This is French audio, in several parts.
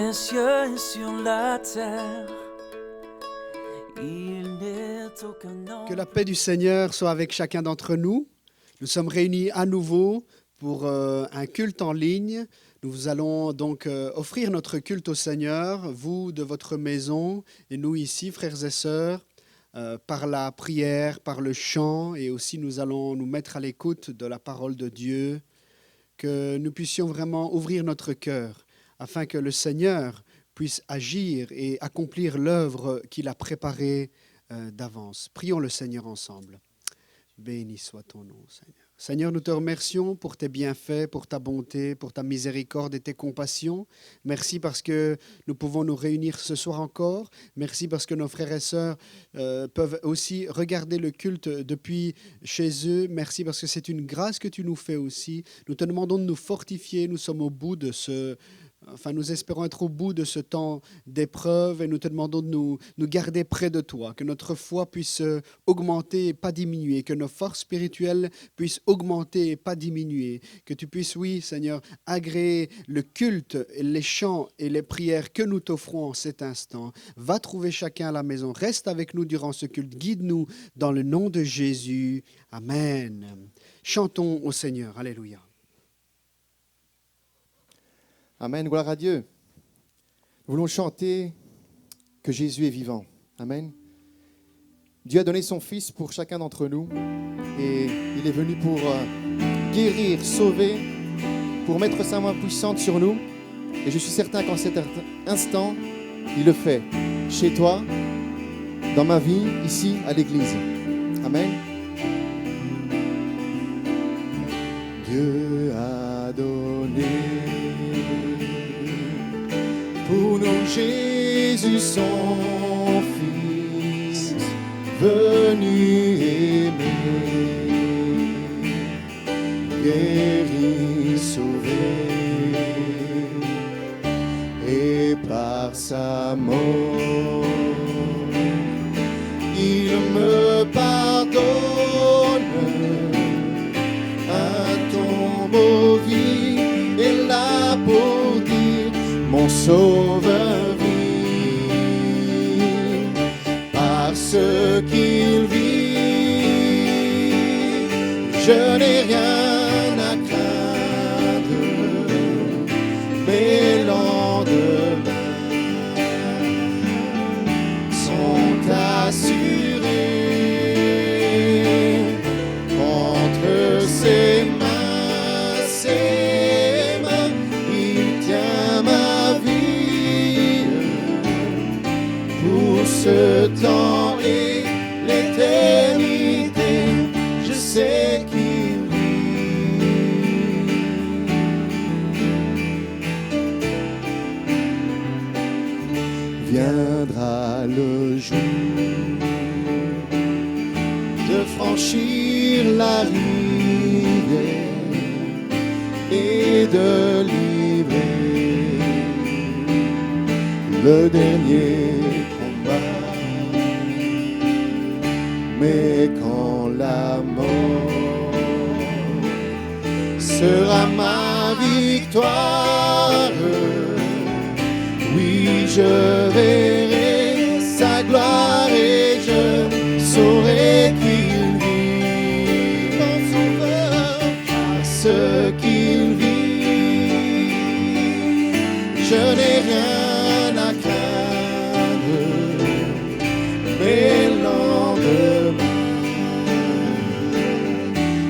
les cieux et sur la terre, il n'est aucun nom. Que la paix du Seigneur soit avec chacun d'entre nous. Nous sommes réunis à nouveau pour un culte en ligne. Nous allons donc offrir notre culte au Seigneur, vous de votre maison et nous ici, frères et sœurs, par la prière, par le chant, et aussi nous allons nous mettre à l'écoute de la parole de Dieu, que nous puissions vraiment ouvrir notre cœur afin que le Seigneur puisse agir et accomplir l'œuvre qu'il a préparée d'avance. Prions le Seigneur ensemble. Béni soit ton nom, Seigneur. Seigneur, nous te remercions pour tes bienfaits, pour ta bonté, pour ta miséricorde et tes compassions. Merci parce que nous pouvons nous réunir ce soir encore. Merci parce que nos frères et sœurs peuvent aussi regarder le culte depuis chez eux. Merci parce que c'est une grâce que tu nous fais aussi. Nous te demandons de nous fortifier. Nous sommes au bout de nous espérons être au bout de ce temps d'épreuve et nous te demandons de nous garder près de toi, que notre foi puisse augmenter et pas diminuer, que nos forces spirituelles puissent augmenter et pas diminuer, que tu puisses, oui Seigneur, agréer le culte, les chants et les prières que nous t'offrons en cet instant. Va trouver chacun à la maison, reste avec nous durant ce culte, guide-nous dans le nom de Jésus. Amen. Chantons au Seigneur. Alléluia. Amen, gloire à Dieu. Nous voulons chanter que Jésus est vivant. Amen. Dieu a donné son Fils pour chacun d'entre nous et il est venu pour guérir, sauver, pour mettre sa main puissante sur nous. Et je suis certain qu'en cet instant, il le fait chez toi, dans ma vie, ici, à l'église. Amen. Dieu a donné pour nous Jésus son Fils, venu aimer, guéri, sauvé, et par sa mort, il me pardonne un tombeau vide et là pour dire mon sauveur vit, parce qu'il vit, je n'ai rien à craindre, mes lendemains sont assurés entre ses mains, il tient ma vie pour ce temps et l'éternité, je sais qu'il vit. Viendra le jour de franchir la rivière et de livrer le dernier combat. Mais quand la mort sera ma victoire, oui, je verrai sa gloire et je saurai qu'il vit, mon sauveur, parce qu'il vit, je n'ai rien à craindre, mes lendemains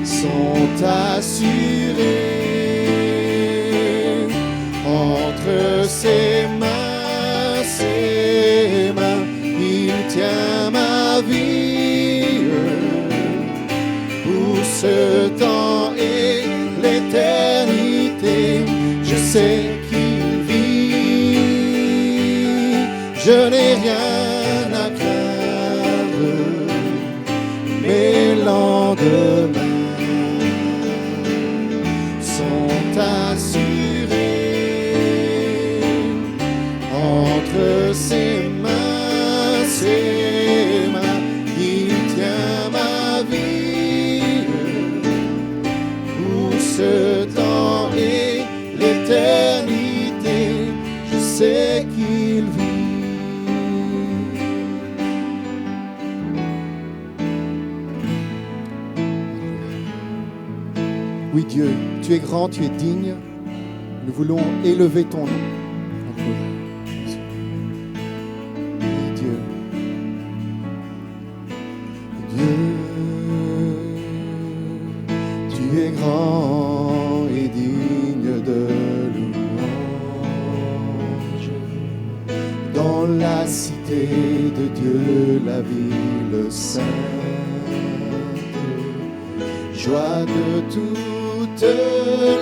sont assurés entre ses mains, il tient ma vie pour ce temps et l'éternité, je sais qu'il vit, je n'ai rien à craindre, mes lendemains sont assurés entre ses mains, il tient ma vie pour ce temps et l'éternité, je sais Oui Dieu, tu es grand, tu es digne. Nous voulons élever ton nom. Oui Dieu. Dieu, tu es grand et digne de louange. Dans la cité de Dieu, la ville sainte, joie de toute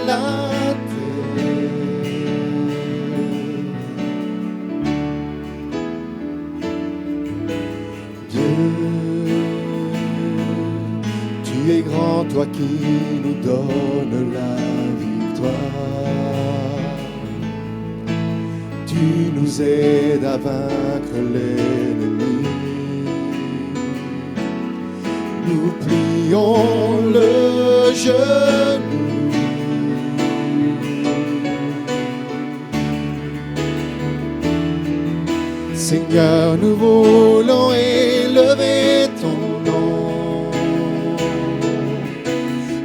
la terre. Dieu, tu es grand, toi qui nous donnes la victoire. Tu nous aides à vaincre l'ennemi. Nous plions le genou. Seigneur, nous voulons élever ton nom.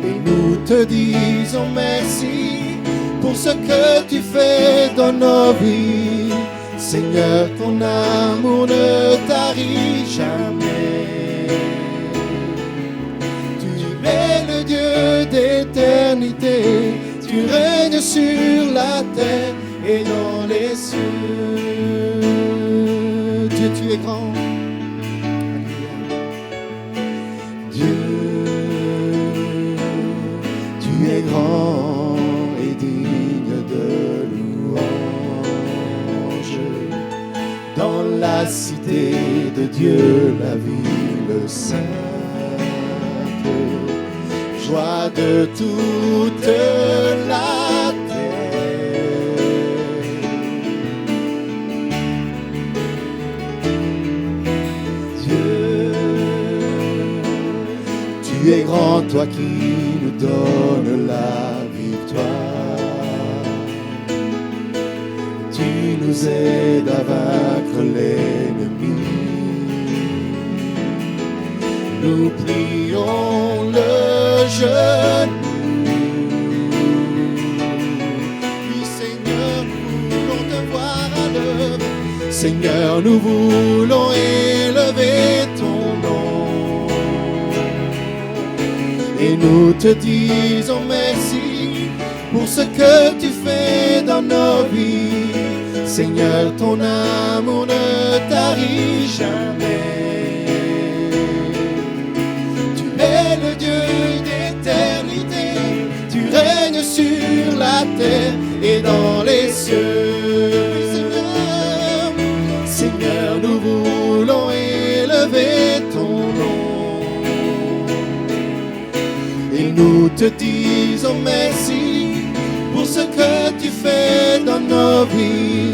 Et nous te disons merci pour ce que tu fais dans nos vies. Seigneur, ton amour ne tarit jamais. Tu es le Dieu d'éternité. Tu règnes sur la terre et dans les cieux. Dieu, tu es grand. Dieu, tu es grand et digne de louange. Dans la cité de Dieu, la ville sainte, joie de toute la terre. Dieu, tu es grand, toi qui nous donnes la victoire. Tu nous aides à vaincre l'ennemi. Nous plions le genou. Oui, Seigneur, nous voulons te voir à l'œuvre. Seigneur, nous voulons élever ton nom. Et nous te disons merci pour ce que tu fais dans nos vies. Seigneur, ton amour ne tarit jamais. Tu es le Dieu d'éternité. Tu règnes sur la terre et dans les cieux. Seigneur, Seigneur, nous voulons élever ton nom. Et nous te disons merci pour ce que tu fais dans nos vies.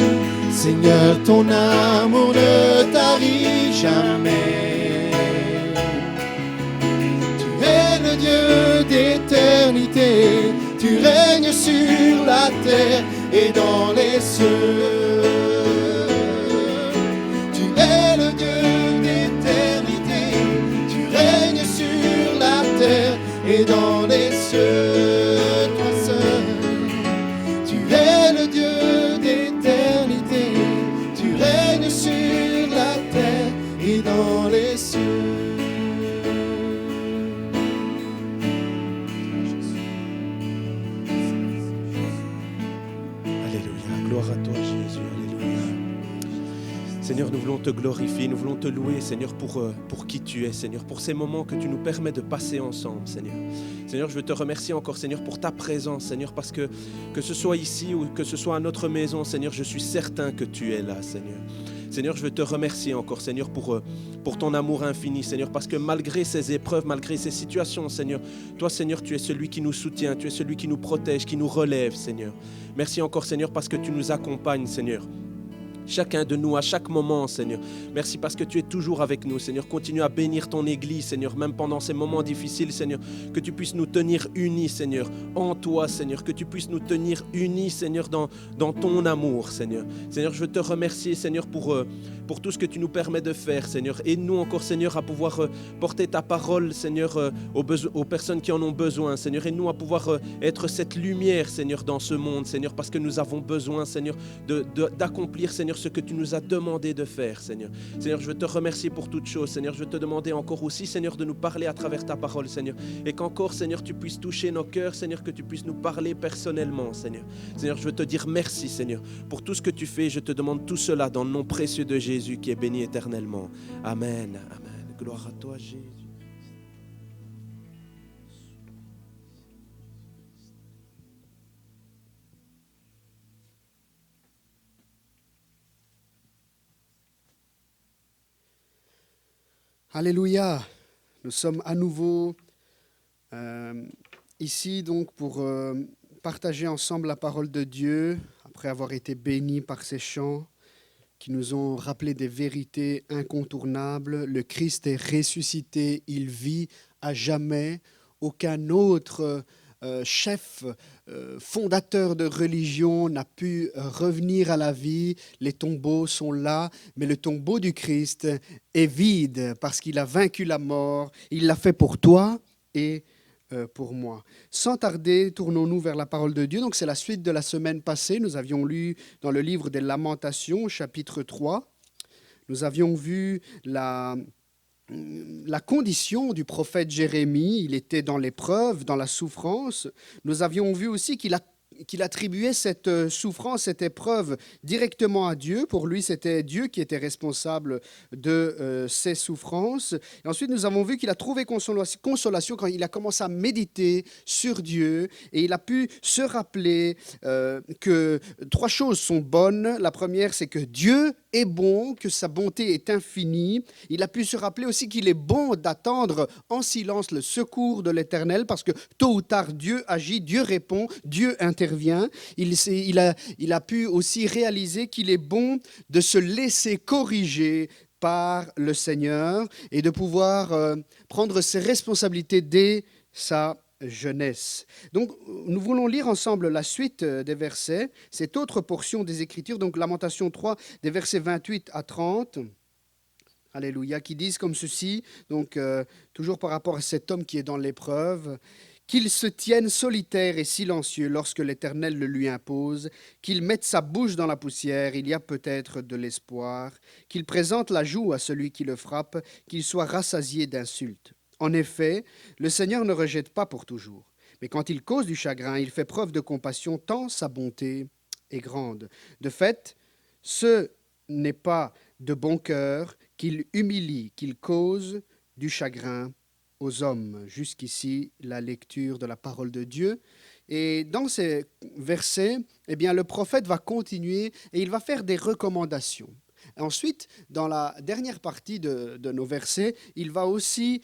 Seigneur, ton amour ne tarit jamais. Tu es le Dieu d'éternité. Tu règnes sur la terre et dans les cieux. Tu es le Dieu d'éternité. Tu règnes sur la terre et dans les cieux. Toi seul, tu es le Dieu d'éternité. Tu règnes sur la terre et dans les cieux. Alléluia, gloire à toi Jésus, alléluia. Seigneur, nous voulons te glorifier, nous voulons te louer, Seigneur, pour qui tu es, Seigneur, pour ces moments que tu nous permets de passer ensemble, Seigneur. Seigneur, je veux te remercier encore, Seigneur, pour ta présence, Seigneur, parce que ce soit ici ou que ce soit à notre maison, Seigneur, je suis certain que tu es là, Seigneur. Seigneur, je veux te remercier encore, Seigneur, pour ton amour infini, Seigneur, parce que malgré ces épreuves, malgré ces situations, Seigneur, toi, Seigneur, tu es celui qui nous soutient, tu es celui qui nous protège, qui nous relève, Seigneur. Merci encore, Seigneur, parce que tu nous accompagnes, Seigneur. chacun de nous à chaque moment, Seigneur. Merci parce que tu es toujours avec nous, Seigneur. Continue à bénir ton Église, Seigneur, même pendant ces moments difficiles, Seigneur. Que tu puisses nous tenir unis, Seigneur, en toi, Seigneur. Que tu puisses nous tenir unis, Seigneur, dans ton amour, Seigneur. Seigneur, je veux te remercier, Seigneur, pour tout ce que tu nous permets de faire, Seigneur. Aide-nous encore, Seigneur, à pouvoir porter ta parole, Seigneur, aux personnes qui en ont besoin, Seigneur. Aide-nous à pouvoir être cette lumière, Seigneur, dans ce monde, Seigneur, parce que nous avons besoin, Seigneur, d'accomplir, Seigneur, ce que tu nous as demandé de faire, Seigneur. Seigneur, je veux te remercier pour toutes choses, Seigneur. Je veux te demander encore aussi, Seigneur, de nous parler à travers ta parole, Seigneur. Et qu'encore, Seigneur, tu puisses toucher nos cœurs, Seigneur, que tu puisses nous parler personnellement, Seigneur. Seigneur, je veux te dire merci, Seigneur, pour tout ce que tu fais. Je te demande tout cela dans le nom précieux de Jésus qui est béni éternellement. Amen. Amen. Gloire à toi, Jésus. Alléluia. Nous sommes à nouveau ici donc pour partager ensemble la parole de Dieu après avoir été bénis par ces chants qui nous ont rappelé des vérités incontournables. Le Christ est ressuscité, il vit à jamais. Aucun autre chef, fondateur de religion n'a pu revenir à la vie. Les tombeaux sont là, mais le tombeau du Christ est vide parce qu'il a vaincu la mort. Il l'a fait pour toi et pour moi. Sans tarder, tournons-nous vers la parole de Dieu. Donc, c'est la suite de la semaine passée. Nous avions lu dans le livre des Lamentations, chapitre 3. Nous avions vu la condition du prophète Jérémie. Il était dans l'épreuve, dans la souffrance. Nous avions vu aussi qu'il attribuait cette souffrance, cette épreuve directement à Dieu. Pour lui, c'était Dieu qui était responsable de ces souffrances. Et ensuite, nous avons vu qu'il a trouvé consolation quand il a commencé à méditer sur Dieu. Et il a pu se rappeler que 3 choses sont bonnes. La première, c'est que Dieu est bon, que sa bonté est infinie. Il a pu se rappeler aussi qu'il est bon d'attendre en silence le secours de l'Éternel parce que tôt ou tard, Dieu agit, Dieu répond, Dieu intervient. Il a pu aussi réaliser qu'il est bon de se laisser corriger par le Seigneur et de pouvoir prendre ses responsabilités dès sa jeunesse. Donc, nous voulons lire ensemble la suite des versets, cette autre portion des Écritures, donc Lamentation 3, des versets 28 à 30. Alléluia, qui disent comme ceci, donc toujours par rapport à cet homme qui est dans l'épreuve. Qu'il se tienne solitaire et silencieux lorsque l'Éternel le lui impose, qu'il mette sa bouche dans la poussière, il y a peut-être de l'espoir, qu'il présente la joue à celui qui le frappe, qu'il soit rassasié d'insultes. En effet, le Seigneur ne rejette pas pour toujours, mais quand il cause du chagrin, il fait preuve de compassion tant sa bonté est grande. De fait, ce n'est pas de bon cœur qu'il humilie, qu'il cause du chagrin aux hommes. Jusqu'ici, la lecture de la parole de Dieu. Et dans ces versets, eh bien, le prophète va continuer et il va faire des recommandations. Ensuite, dans la dernière partie de nos versets, il va aussi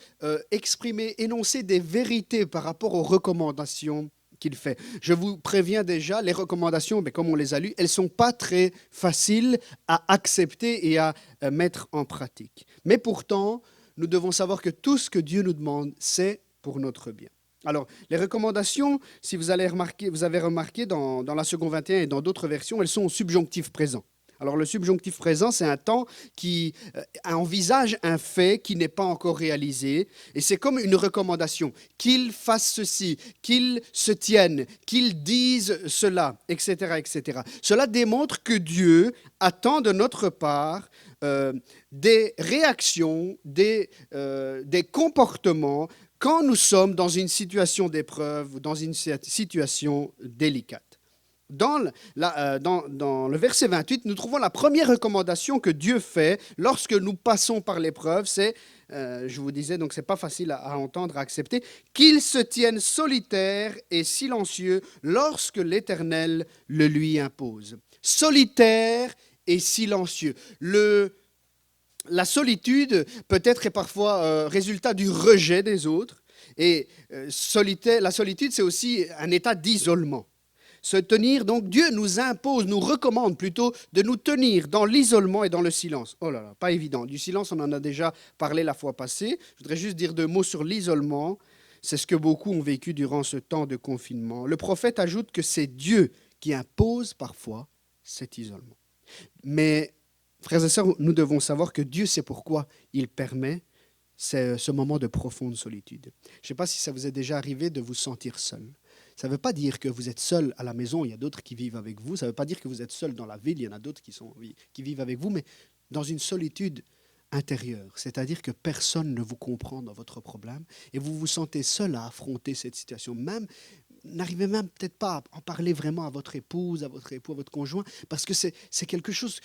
énoncer des vérités par rapport aux recommandations qu'il fait. Je vous préviens déjà, les recommandations, mais comme on les a lues, elles ne sont pas très faciles à accepter et à mettre en pratique. Mais pourtant, nous devons savoir que tout ce que Dieu nous demande, c'est pour notre bien. Alors, les recommandations, si vous avez remarqué dans la seconde 21 et dans d'autres versions, elles sont au subjonctif présent. Alors, le subjonctif présent, c'est un temps qui envisage un fait qui n'est pas encore réalisé. Et c'est comme une recommandation. Qu'il fasse ceci, qu'il se tienne, qu'il dise cela, etc., etc. Cela démontre que Dieu attend de notre part des réactions, des comportements quand nous sommes dans une situation d'épreuve, dans une situation délicate. Dans le verset 28, nous trouvons la première recommandation que Dieu fait lorsque nous passons par l'épreuve. C'est, je vous disais, donc c'est pas facile à entendre, à accepter, qu'il se tienne solitaire et silencieux lorsque l'Éternel le lui impose. Solitaire et silencieux. La solitude peut-être est parfois résultat du rejet des autres. Et la solitude, c'est aussi un état d'isolement. Se tenir, donc Dieu nous impose, nous recommande plutôt de nous tenir dans l'isolement et dans le silence. Oh là là, pas évident. Du silence, on en a déjà parlé la fois passée. Je voudrais juste dire 2 mots sur l'isolement. C'est ce que beaucoup ont vécu durant ce temps de confinement. Le prophète ajoute que c'est Dieu qui impose parfois cet isolement. Mais, frères et sœurs, nous devons savoir que Dieu sait pourquoi il permet ce moment de profonde solitude. Je ne sais pas si ça vous est déjà arrivé de vous sentir seul. Ça ne veut pas dire que vous êtes seul à la maison, il y a d'autres qui vivent avec vous. Ça ne veut pas dire que vous êtes seul dans la ville, il y en a d'autres qui vivent avec vous, mais dans une solitude intérieure. C'est-à-dire que personne ne vous comprend dans votre problème et vous vous sentez seul à affronter cette situation. N'arrivez même peut-être pas à en parler vraiment à votre épouse, à votre époux, à votre conjoint, parce que c'est quelque chose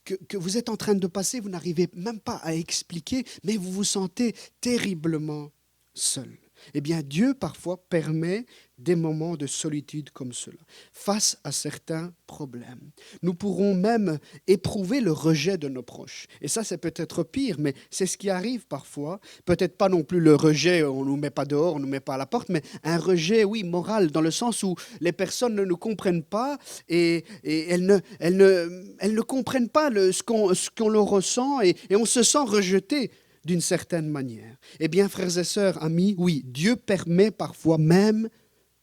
que vous êtes en train de passer, vous n'arrivez même pas à expliquer, mais vous vous sentez terriblement seul. Eh bien, Dieu, parfois, permet des moments de solitude comme cela, face à certains problèmes. Nous pourrons même éprouver le rejet de nos proches. Et ça, c'est peut-être pire, mais c'est ce qui arrive parfois. Peut-être pas non plus le rejet, on ne nous met pas dehors, on ne nous met pas à la porte, mais un rejet, oui, moral, dans le sens où les personnes ne nous comprennent pas et elles ne comprennent pas ce qu'on leur ressent et on se sent rejeté d'une certaine manière. Eh bien, frères et sœurs, amis, oui, Dieu permet parfois même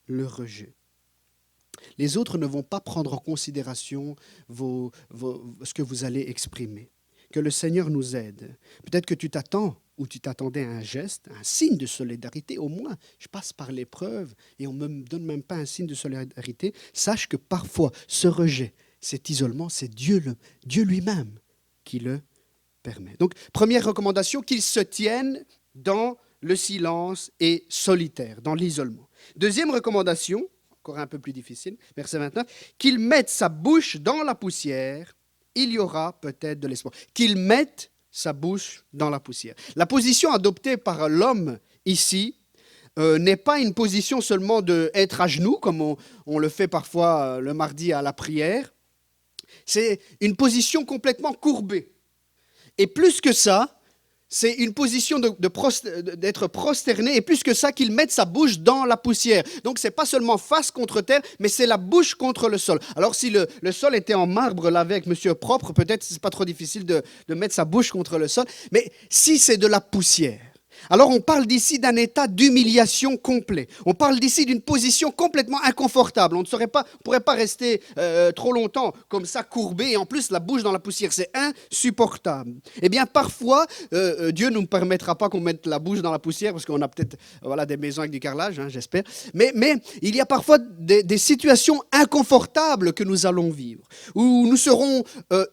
le rejet. Les autres ne vont pas prendre en considération ce que vous allez exprimer. Que le Seigneur nous aide. Peut-être que tu t'attends ou tu t'attendais à un geste, un signe de solidarité. Au moins, je passe par l'épreuve et on ne me donne même pas un signe de solidarité. Sache que parfois, ce rejet, cet isolement, c'est Dieu lui-même qui le permet. Donc, première recommandation, qu'ils se tiennent dans le silence et solitaire, dans l'isolement. Deuxième recommandation, encore un peu plus difficile, verset 29, qu'ils mettent sa bouche dans la poussière, il y aura peut-être de l'espoir. Qu'il mette sa bouche dans la poussière. La position adoptée par l'homme ici n'est pas une position seulement d'être à genoux, comme on le fait parfois le mardi à la prière. C'est une position complètement courbée. Et plus que ça, c'est une position d'être prosterné, et plus que ça, qu'il mette sa bouche dans la poussière. Donc, ce n'est pas seulement face contre terre, mais c'est la bouche contre le sol. Alors, si le sol était en marbre lavé avec monsieur propre, peut-être ce n'est pas trop difficile de mettre sa bouche contre le sol. Mais si c'est de la poussière, alors on parle d'ici d'un état d'humiliation complet. On parle d'ici d'une position complètement inconfortable. On ne pourrait pas rester trop longtemps comme ça courbé et en plus la bouche dans la poussière. C'est insupportable. Eh bien parfois, Dieu ne nous permettra pas qu'on mette la bouche dans la poussière parce qu'on a peut-être des maisons avec du carrelage, j'espère. Mais il y a parfois des situations inconfortables que nous allons vivre où nous serons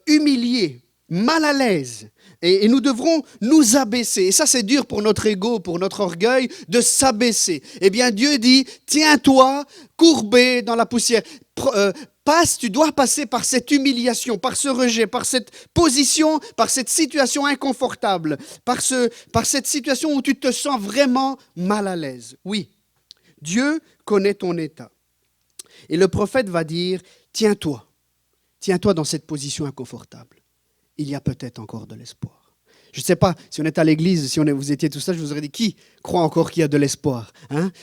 humiliés, mal à l'aise. Et nous devrons nous abaisser. Et ça, c'est dur pour notre ego, pour notre orgueil, de s'abaisser. Eh bien, Dieu dit, tiens-toi courbé dans la poussière. Tu dois passer par cette humiliation, par ce rejet, par cette position, par cette situation inconfortable, par cette situation où tu te sens vraiment mal à l'aise. Oui, Dieu connaît ton état. Et le prophète va dire, tiens-toi dans cette position inconfortable. Il y a peut-être encore de l'espoir. Je ne sais pas, si on est à l'église, si vous étiez tout ça, je vous aurais dit, qui croit encore qu'il y a de l'espoir,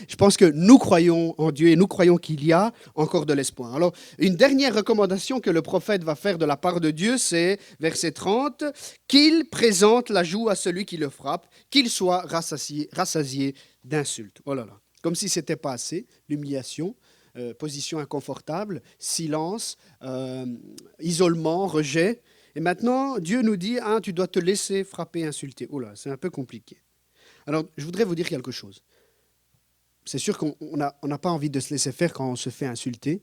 Je pense que nous croyons en Dieu et nous croyons qu'il y a encore de l'espoir. Alors, une dernière recommandation que le prophète va faire de la part de Dieu, c'est, verset 30, qu'il présente la joue à celui qui le frappe, qu'il soit rassasié d'insultes. Oh là là, comme si ce n'était pas assez, l'humiliation, position inconfortable, silence, isolement, rejet. Et maintenant, Dieu nous dit, tu dois te laisser frapper, insulter. Oh là, c'est un peu compliqué. Alors, je voudrais vous dire quelque chose. C'est sûr qu'on n'a pas envie de se laisser faire quand on se fait insulter.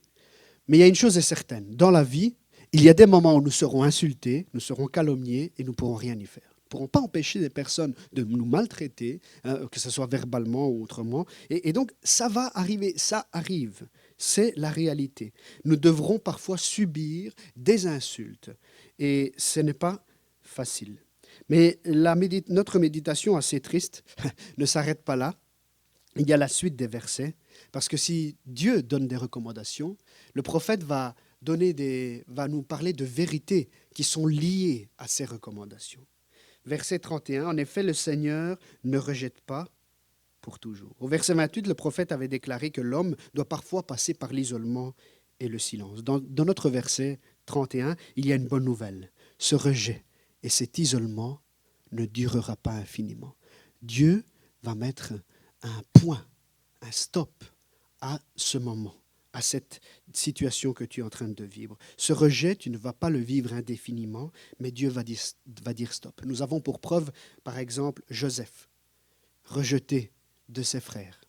Mais il y a une chose est certaine. Dans la vie, il y a des moments où nous serons insultés, nous serons calomniés et nous ne pourrons rien y faire. Nous ne pourrons pas empêcher des personnes de nous maltraiter, que ce soit verbalement ou autrement. Et donc, ça va arriver, ça arrive. C'est la réalité. Nous devrons parfois subir des insultes. Et ce n'est pas facile. Mais notre méditation assez triste ne s'arrête pas là. Il y a la suite des versets. Parce que si Dieu donne des recommandations, le prophète va nous parler de vérités qui sont liées à ces recommandations. Verset 31, en effet, le Seigneur ne rejette pas pour toujours. Au verset 28, le prophète avait déclaré que l'homme doit parfois passer par l'isolement et le silence. Dans notre verset 31, il y a une bonne nouvelle. Ce rejet et cet isolement ne durera pas infiniment. Dieu va mettre un point, un stop à ce moment, à cette situation que tu es en train de vivre. Ce rejet, tu ne vas pas le vivre indéfiniment, mais Dieu va dire stop. Nous avons pour preuve, par exemple, Joseph, rejeté de ses frères.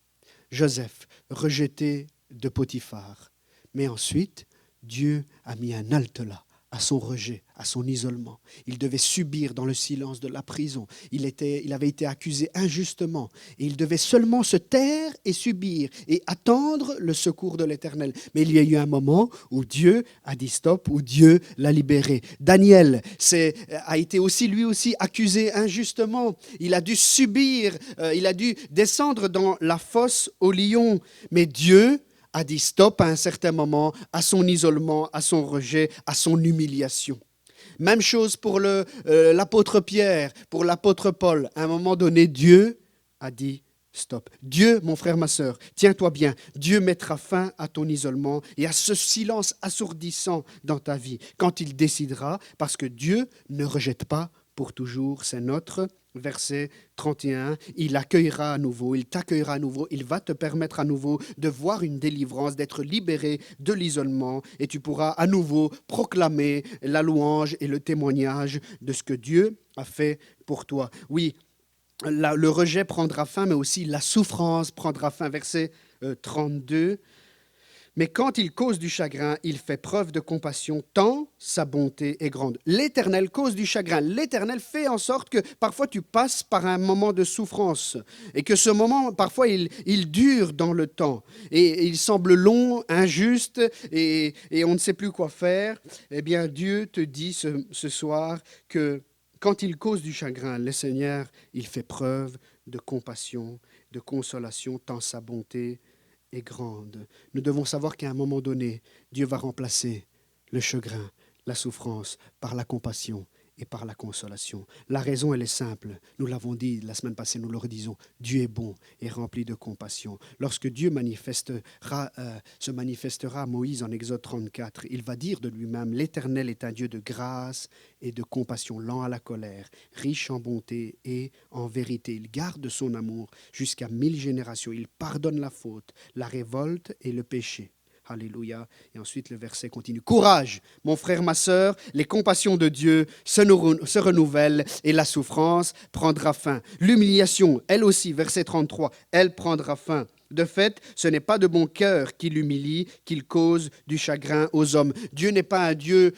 Joseph, rejeté de Potiphar. Mais ensuite, Dieu a mis un halte là, à son rejet, à son isolement. Il devait subir dans le silence de la prison. Il avait été accusé injustement et il devait seulement se taire et subir et attendre le secours de l'Éternel. Mais il y a eu un moment où Dieu a dit stop, où Dieu l'a libéré. Daniel a été lui aussi accusé injustement. Il a dû subir, il a dû descendre dans la fosse aux lions. Mais Dieu a dit stop à un certain moment, à son isolement, à son rejet, à son humiliation. Même chose pour l'apôtre Pierre, pour l'apôtre Paul. À un moment donné, Dieu a dit stop. Dieu, mon frère, ma sœur, tiens-toi bien. Dieu mettra fin à ton isolement et à ce silence assourdissant dans ta vie quand il décidera, parce que Dieu ne rejette pas pour toujours. C'est notre verset 31, il accueillera à nouveau, il t'accueillera à nouveau, il va te permettre à nouveau de voir une délivrance, d'être libéré de l'isolement et tu pourras à nouveau proclamer la louange et le témoignage de ce que Dieu a fait pour toi. Oui, le rejet prendra fin, mais aussi la souffrance prendra fin. Verset 32. Mais quand il cause du chagrin, il fait preuve de compassion, tant sa bonté est grande. L'Éternel cause du chagrin. L'Éternel fait en sorte que parfois tu passes par un moment de souffrance et que ce moment, parfois, il dure dans le temps et il semble long, injuste et on ne sait plus quoi faire. Eh bien, Dieu te dit ce soir que quand il cause du chagrin, le Seigneur, il fait preuve de compassion, de consolation, tant sa bonté est grande. Nous devons savoir qu'à un moment donné, Dieu va remplacer le chagrin, la souffrance par la compassion et par la consolation. La raison, elle est simple. Nous l'avons dit la semaine passée, nous le redisons. Dieu est bon et rempli de compassion. Lorsque Dieu se manifestera à Moïse en Exode 34, il va dire de lui-même, l'Éternel est un Dieu de grâce et de compassion, lent à la colère, riche en bonté et en vérité. Il garde son amour jusqu'à 1000 générations. Il pardonne la faute, la révolte et le péché. Alléluia. Et ensuite, le verset continue. Courage, mon frère, ma sœur, les compassions de Dieu se renouvellent et la souffrance prendra fin. L'humiliation, elle aussi, verset 33, elle prendra fin. De fait, ce n'est pas de bon cœur qui l'humilie, qu'il cause du chagrin aux hommes. Dieu n'est pas un Dieu,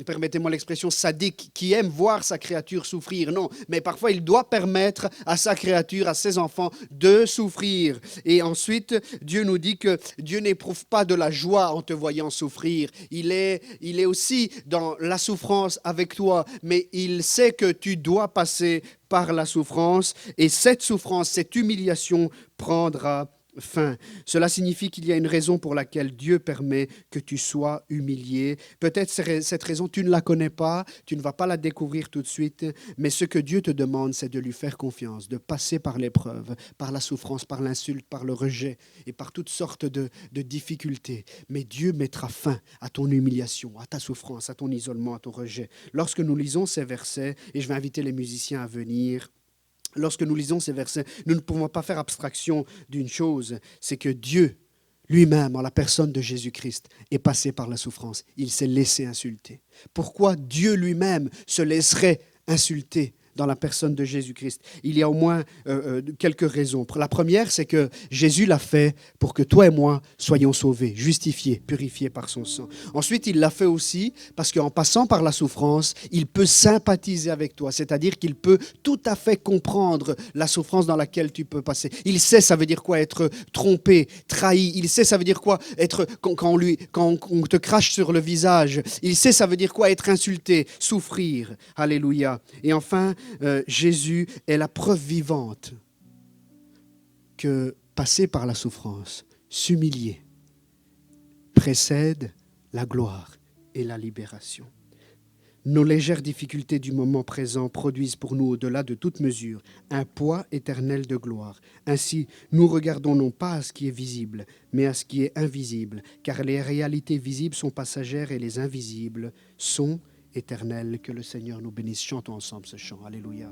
permettez-moi l'expression, sadique, qui aime voir sa créature souffrir. Non, mais parfois il doit permettre à sa créature, à ses enfants, de souffrir. Et ensuite, Dieu nous dit que Dieu n'éprouve pas de la joie en te voyant souffrir. Il est aussi dans la souffrance avec toi, mais il sait que tu dois passer par la souffrance et cette souffrance, cette humiliation prendra fin. Cela signifie qu'il y a une raison pour laquelle Dieu permet que tu sois humilié. Peut-être cette raison, tu ne la connais pas, tu ne vas pas la découvrir tout de suite, mais ce que Dieu te demande, c'est de lui faire confiance, de passer par l'épreuve, par la souffrance, par l'insulte, par le rejet et par toutes sortes de difficultés. Mais Dieu mettra fin à ton humiliation, à ta souffrance, à ton isolement, à ton rejet. Lorsque nous lisons ces versets, et je vais inviter les musiciens à venir, lorsque nous lisons ces versets, nous ne pouvons pas faire abstraction d'une chose, c'est que Dieu lui-même, en la personne de Jésus-Christ, est passé par la souffrance. Il s'est laissé insulter. Pourquoi Dieu lui-même se laisserait insulter dans la personne de Jésus-Christ? Il y a au moins quelques raisons. La première, c'est que Jésus l'a fait pour que toi et moi soyons sauvés, justifiés, purifiés par son sang. Ensuite, il l'a fait aussi parce qu'en passant par la souffrance, il peut sympathiser avec toi, c'est-à-dire qu'il peut tout à fait comprendre la souffrance dans laquelle tu peux passer. Il sait ça veut dire quoi être trompé, trahi. Il sait ça veut dire quoi être quand on te crache sur le visage. Il sait ça veut dire quoi être insulté, souffrir. Alléluia. Et enfin, Jésus est la preuve vivante que passer par la souffrance, s'humilier, précède la gloire et la libération. Nos légères difficultés du moment présent produisent pour nous, au-delà de toute mesure, un poids éternel de gloire. Ainsi, nous regardons non pas à ce qui est visible, mais à ce qui est invisible, car les réalités visibles sont passagères et les invisibles sont éternelles. Que le Seigneur nous bénisse. Chantons ensemble ce chant. Alléluia.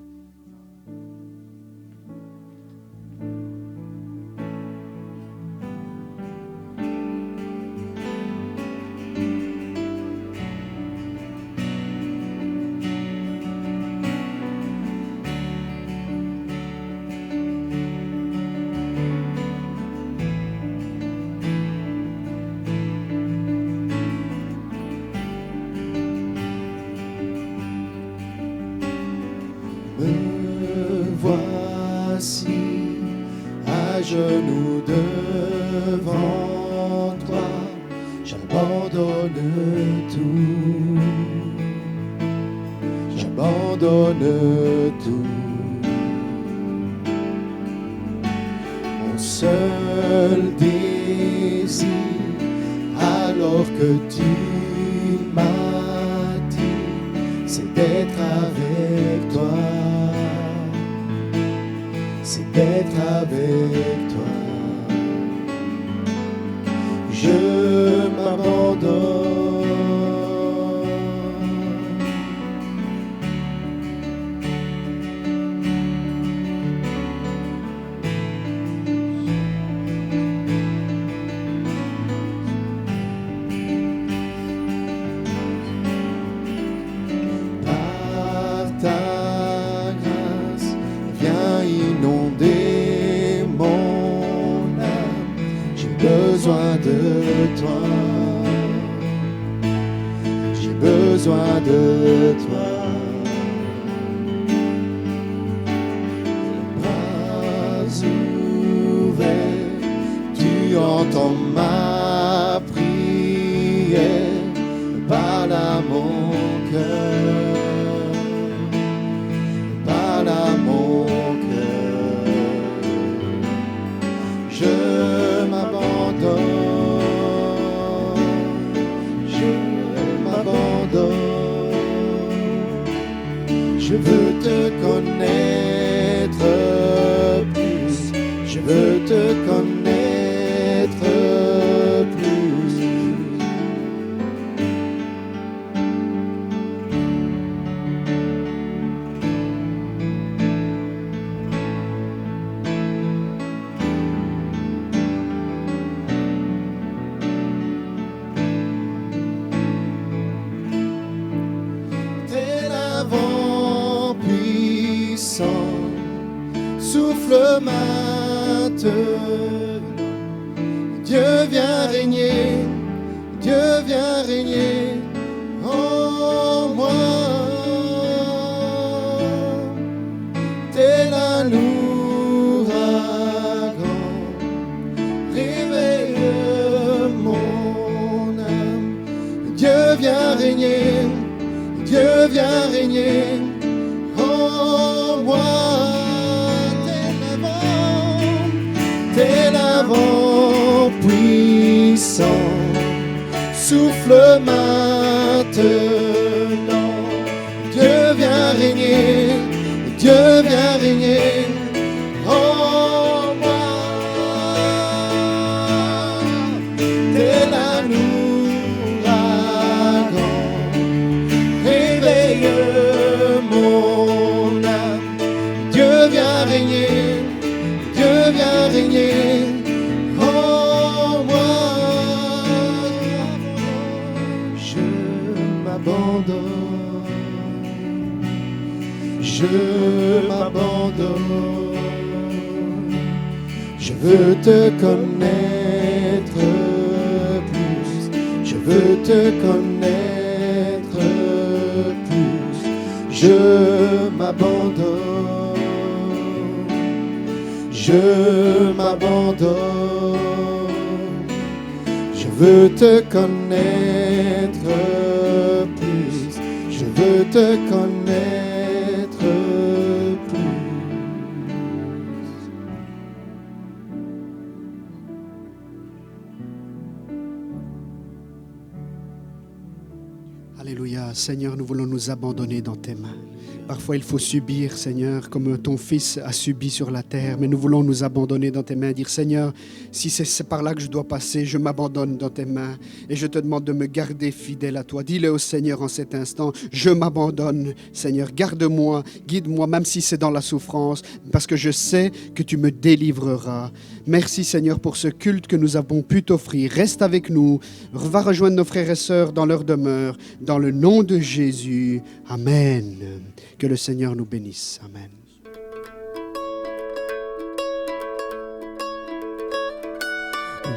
Me voici à genoux devant toi, j'abandonne tout, j'abandonne tout. Mon seul désir, alors que tu m'as dit, c'est d'être avec toi. C'est d'être avec toi. Je m'abandonne. Par ta grâce, viens inonder mon âme. J'ai besoin de toi. J'ai besoin de toi. Les bras ouverts, tu entends ma prière. Parle à mon cœur. Parle à mon cœur. Je m'abandonne. Je m'abandonne. Je veux te connaître plus. Je veux te connaître plus. Tel un vent puissant souffle maintenant. Dieu vient régner, Dieu vient régner en moi. Tel un ouragan, réveille mon âme. Dieu vient régner, Dieu vient régner en moi. Tel un vent puissant souffle maintenant. Dieu vient régner, Dieu vient régner en moi. Tel un ouragan, réveille mon âme. Dieu vient régner, Dieu vient régner en moi. Je m'abandonne. Je m'abandonne. Je veux te connaître plus. Je veux te connaître plus. Je m'abandonne. Je m'abandonne. Je veux te connaître plus. Je veux te connaître plus. Alléluia. Seigneur, nous voulons nous abandonner dans tes mains. Parfois, il faut subir, Seigneur, comme ton Fils a subi sur la terre. Mais nous voulons nous abandonner dans tes mains, dire, Seigneur, si c'est par là que je dois passer, je m'abandonne dans tes mains. Et je te demande de me garder fidèle à toi. Dis-le au Seigneur en cet instant, je m'abandonne, Seigneur. Garde-moi, guide-moi, même si c'est dans la souffrance, parce que je sais que tu me délivreras. Merci, Seigneur, pour ce culte que nous avons pu t'offrir. Reste avec nous. Va rejoindre nos frères et sœurs dans leur demeure. Dans le nom de Jésus. Amen. Que le Seigneur nous bénisse. Amen.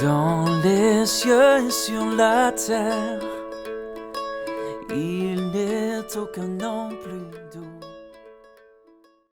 Dans les cieux et sur la terre, il n'est aucun nom plus doux.